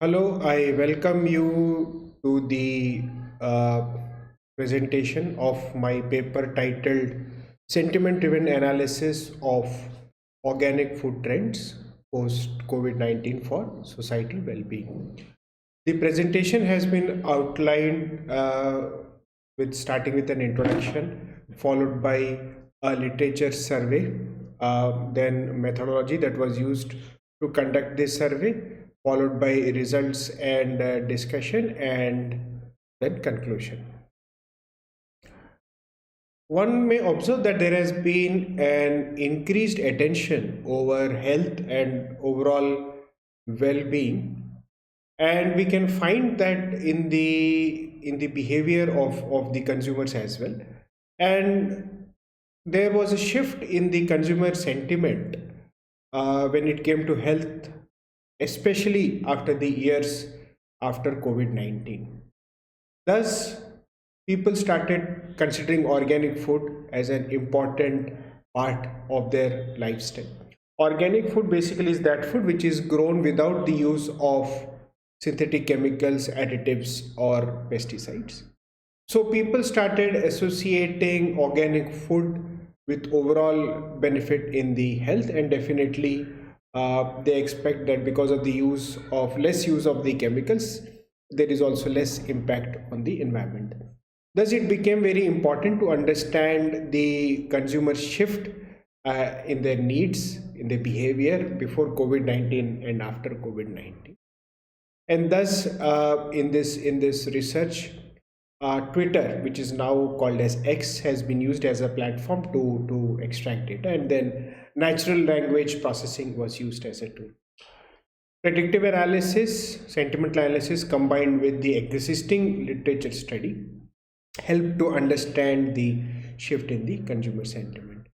Hello, I welcome you to the uh, presentation of my paper titled Sentiment Driven Analysis of Organic Food Trends Post COVID 19 for Societal Well-being. The presentation has been outlined with starting with an introduction, followed by a literature survey, then methodology that was used to conduct this survey, followed by results and discussion, and then conclusion. One may observe that there has been an increased attention over health and overall well-being, and we can find that in the behavior of the consumers as well. And there was a shift in the consumer sentiment when it came to health, especially after the years after COVID-19. Thus, people started considering organic food as an important part of their lifestyle. Organic food basically is that food which is grown without the use of synthetic chemicals, additives, or pesticides. So people started associating organic food with overall benefit in the health, and definitely they expect that because of the use of less use of the chemicals, there is also less impact on the environment. Thus, it became very important to understand the consumer shift in their needs, in their behavior before COVID 19 and after COVID 19. And thus, in this research, Twitter, which is now called as X, has been used as a platform to extract data, and then natural language processing was used as a tool. Predictive analysis, sentimental analysis combined with the existing literature study help to understand the shift in the consumer sentiment.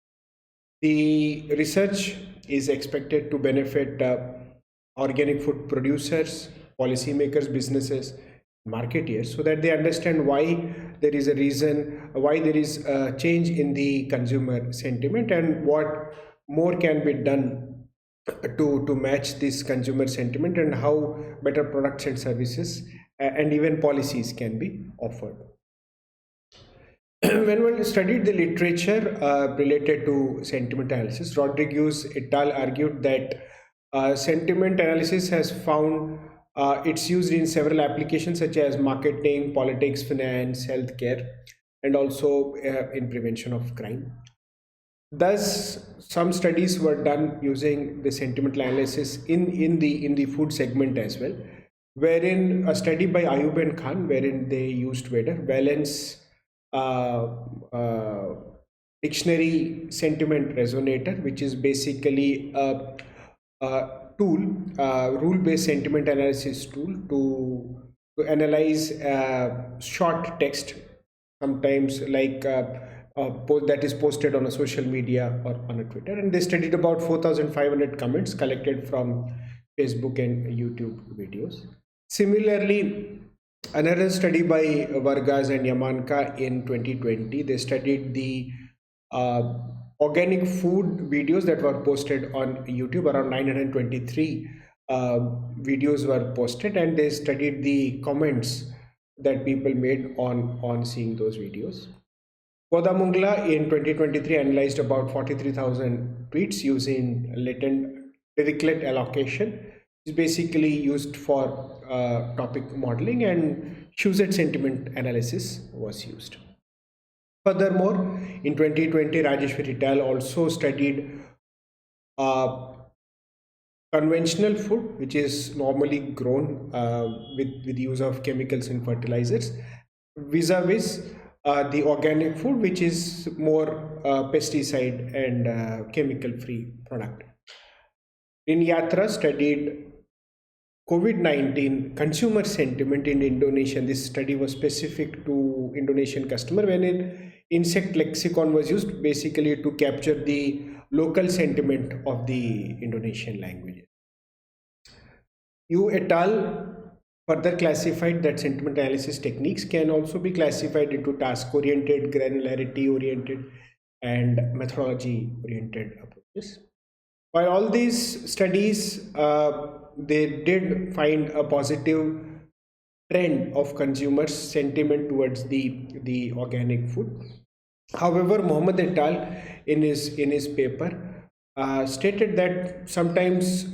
The research is expected to benefit organic food producers, policymakers, businesses, marketeers, so that they understand why there is a reason, why there is a change in the consumer sentiment, and what more can be done to match this consumer sentiment, and how better products and services and even policies can be offered. When one studied the literature related to sentiment analysis, Rodriguez et al. Argued that sentiment analysis has found it's used in several applications such as marketing, politics, finance, healthcare, and also in prevention of crime. Thus, some studies were done using the sentimental analysis in the food segment as well, wherein a study by Ayub and Khan, wherein they used Vader Valence uh, uh, dictionary sentiment resonator, which is basically a tool, rule-based sentiment analysis tool to analyze short text, sometimes like that is posted on a social media or on a Twitter. And they studied about 4,500 comments collected from Facebook and YouTube videos. Similarly, another study by Vargas and Yamanka in 2020, they studied the uh, organic food videos that were posted on YouTube. Around 923 videos were posted, and they studied the comments that people made on seeing those videos. Kodamungla in 2023 analyzed about 43,000 tweets using latent dirichlet allocation. It's basically used for topic modeling, and Shusett sentiment analysis was used. Furthermore, in 2020, Rajeshwari et al. Also studied uh, conventional food, which is normally grown with use of chemicals and fertilizers, vis-a-vis the organic food, which is more pesticide and chemical-free product. In Yatra studied COVID-19 consumer sentiment in Indonesia. This study was specific to Indonesian customer, when an insect lexicon was used basically to capture the local sentiment of the Indonesian language. You et al. Further classified that sentiment analysis techniques can also be classified into task oriented, granularity oriented, and methodology oriented approaches. While all these studies they did find a positive trend of consumers' sentiment towards the organic food. However, Mohammed et al. In his paper stated that sometimes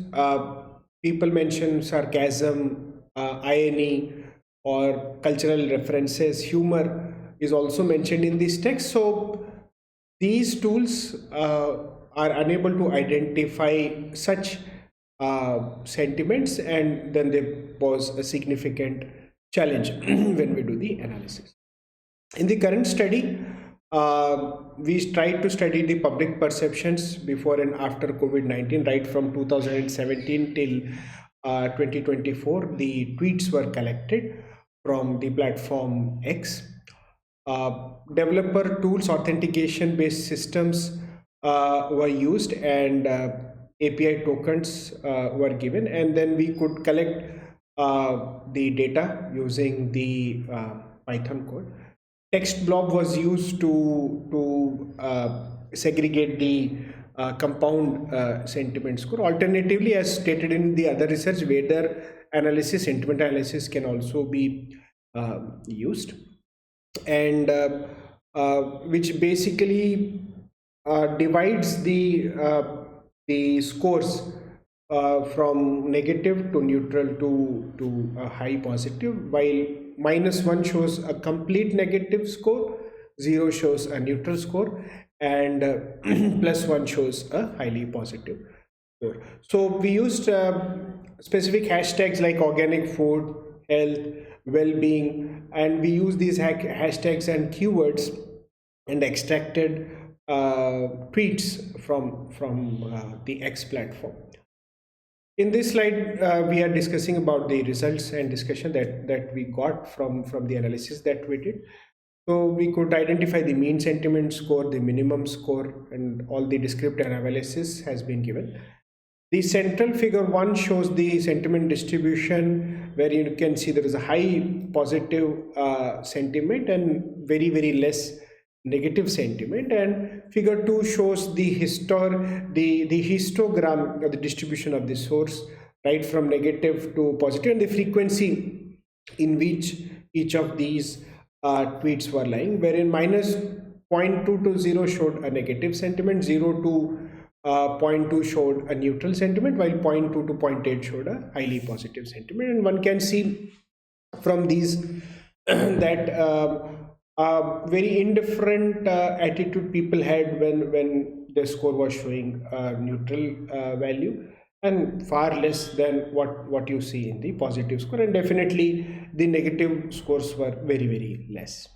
people mention sarcasm, irony, or cultural references. Humor is also mentioned in this text. So these tools are unable to identify such sentiments, and then they pose a significant challenge when we do the analysis. In the current study, we tried to study the public perceptions before and after COVID-19, right from 2017 till 2024. The tweets were collected from the platform X. Developer tools, authentication based systems were used, and API tokens were given, and then we could collect the data using the Python code. Text blob was used to segregate the compound sentiment score. Alternatively, as stated in the other research, weather analysis, sentiment analysis can also be used, and which basically divides the scores from negative to neutral to a high positive, while -1 shows a complete negative score, 0 shows a neutral score, and +1 shows a highly positive score. So we used specific hashtags like organic food, health, well-being, and we use these hashtags and keywords and extracted tweets from the X platform. In this slide, we are discussing about the results and discussion that we got from the analysis that we did. So we could identify the mean sentiment score, the minimum score, and all the descriptive analysis has been given. The central figure 1 shows the sentiment distribution, where you can see there is a high positive sentiment and very less negative sentiment, and figure 2 shows the histogram of the distribution of the source, right from negative to positive, and the frequency in which each of these tweets were lying, wherein -0.2 to 0 showed a negative sentiment, 0 to 0.2 showed a neutral sentiment, while 0.2 to 0.8 showed a highly positive sentiment. And one can see from these that very indifferent attitude people had when the score was showing neutral value, and far less than what you see in the positive score, and definitely the negative scores were very less.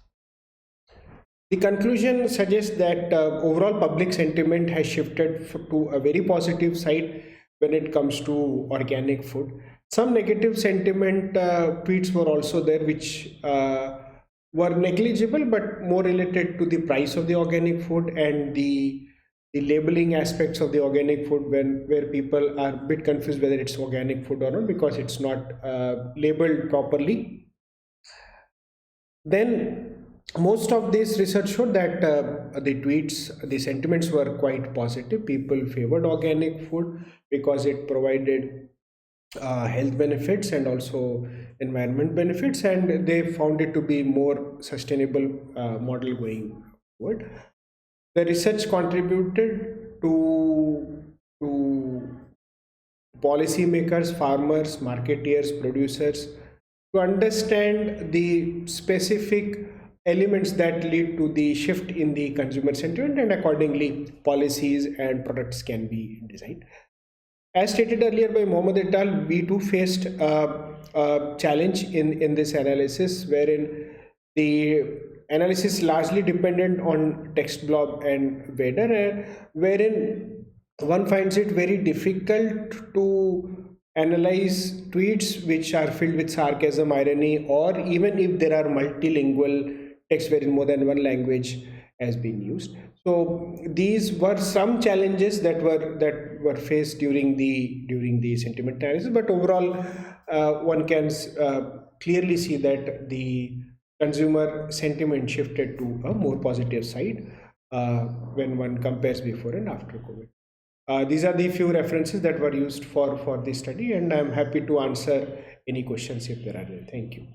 The conclusion suggests that overall public sentiment has shifted to a very positive side when it comes to organic food. Some negative sentiment tweets were also there, which were negligible but more related to the price of the organic food and the labeling aspects of the organic food, where people are a bit confused whether it's organic food or not because it's not labeled properly. Then most of this research showed that the sentiments were quite positive. People favored organic food because it provided health benefits and also environment benefits, and they found it to be more sustainable model going forward. The research contributed to policymakers, farmers, marketeers, producers to understand the specific elements that lead to the shift in the consumer sentiment, and accordingly policies and products can be designed. As stated earlier by Mohammed et al., we too faced a challenge in this analysis, wherein the analysis largely dependent on text blob and weather, wherein one finds it very difficult to analyze tweets which are filled with sarcasm, irony, or even if there are multilingual text wherein more than one language has been used. So these were some challenges that were faced during the sentiment analysis, but overall one can clearly see that the consumer sentiment shifted to a more positive side when one compares before and after COVID. These are the few references that were used for the study, and I'm happy to answer any questions if there are any. Thank you.